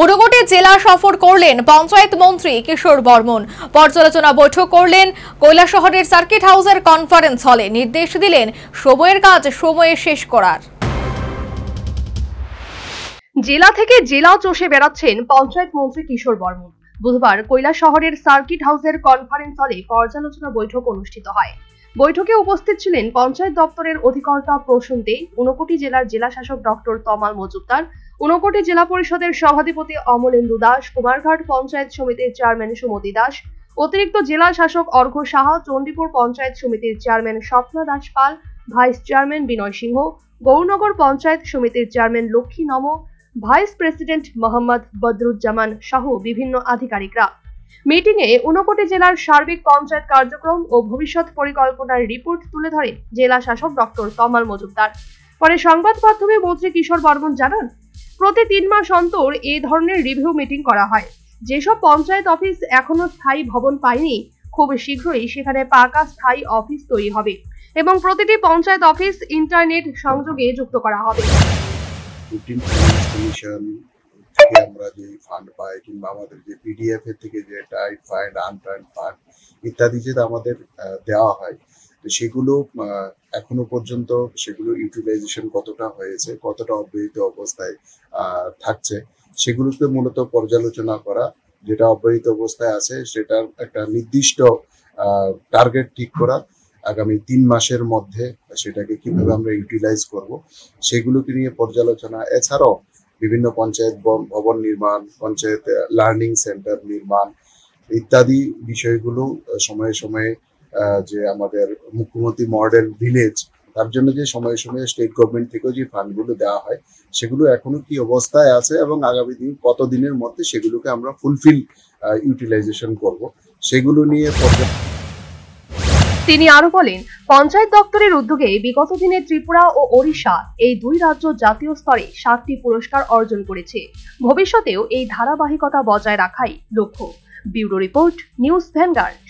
ঊনকোটি জেলা সফর করলেন পঞ্চায়েত মন্ত্রী কিশোর বর্মন। পর্যালোচনা বৈঠক করলেন কৈলাসহরের সার্কিট হাউসের কনফারেন্স হলে। নির্দেশ দিলেন সময়ের কাজ সময়ে শেষ করার। জেলা থেকে জেলা চষে বেড়াচ্ছেন পঞ্চায়েত মন্ত্রী কিশোর বর্মন। বুধবার কৈলাসহরের সার্কিট হাউসের কনফারেন্স হলে পর্যালোচনা বৈঠক অনুষ্ঠিত হয়। বৈঠকে উপস্থিত ছিলেন পঞ্চায়েত দপ্তরের অধিকর্তা প্রসূন দে, ঊনকোটি জেলার জেলাশাসক ডক্টর তমাল মজুমদার, ঊনকোটি জেলা পরিষদের সভাধিপতি অমলেন্দু দাস, কুমারঘাট পঞ্চায়েত সমিতির চেয়ারম্যান সুমতি দাস, অতিরিক্ত জেলা শাসক অর্ঘ্য সাহা, চণ্ডীপুর পঞ্চায়েত সমিতির চেয়ারম্যান স্বপ্না দাস পাল, ভাইস চেয়ারম্যান বিনয় সিংহ, গৌরনগর পঞ্চায়েত সমিতির চেয়ারম্যান লক্ষ্মী নম, ভাইস প্রেসিডেন্ট মোহাম্মদ বদরুজ্জামান সহ বিভিন্ন আধিকারিকরা। মিটিংয়ে ঊনকোটি জেলার সার্বিক পঞ্চায়েত কার্যক্রম ও ভবিষ্যৎ পরিকল্পনার রিপোর্ট তুলে ধরেন জেলা শাসক ডক্টর তমাল মজুমদার। পরে সংবাদ মাধ্যমে মন্ত্রী কিশোর বর্মন জানান, প্রতি 3 মাস অন্তর এই ধরনের রিভিউ মিটিং করা হয়। যেসব পঞ্চায়েত অফিস এখনো স্থায়ী ভবন পায়নি, খুব শীঘ্রই সেখানে পাকা স্থায়ী অফিস তৈরি হবে এবং প্রতিটি পঞ্চায়েত অফিস ইন্টারনেট সংযোগে যুক্ত করা হবে। থেকে আমরা যে ফান্ড পাই কিংবা আমাদের যে পিডিএফ এর থেকে যে টাইট ফান্ড, আনটাইট ফান্ড ইত্যাদি যে আমাদের দেওয়া হয়, তো সেগুলো এখনো পর্যন্ত সেগুলো ইউটিলাইজেশন কতটা হয়েছে, কতটা অব্যাহত অবস্থায় থাকছে, সেগুলোকে মূলত পর্যালোচনা করা। যেটা অব্যাহত অবস্থায় আছে সেটার একটা নির্দিষ্ট টার্গেট ঠিক করা, আগামী 3 মাসের মধ্যে সেটাকে কিভাবে আমরা ইউটিলাইজ করব সেগুলোকে নিয়ে পর্যালোচনা। এছাড়াও বিভিন্ন পঞ্চায়েত ভবন নির্মাণ, পঞ্চায়েত লার্নিং সেন্টার নির্মাণ ইত্যাদি বিষয়গুলো সময়ে সময়ে যে আমাদের মুখ্যমন্ত্রী মডেল ভিলেজ, তার জন্য যে সময়ে সময়ে স্টেট গভর্নমেন্ট থেকেও যে ফান্ডগুলো দেওয়া হয় সেগুলো এখনো কি অবস্থায় আছে এবং আগামী দিন কত দিনের মধ্যে সেগুলোকে আমরা ফুলফিল ইউটিলাইজেশন করব সেগুলো নিয়ে। তিনি আরো বলেন, পঞ্চায়েত দপ্তরের উদ্যোগে বিগত দিনে ত্রিপুরা ও ওড়িশা এই 2 রাজ্য জাতীয় স্তরে 7টি পুরস্কার অর্জন করেছে। ভবিষ্যতেও এই ধারাবাহিকতা বজায় রাখাই লক্ষ্য। Bureau report, news vanguard.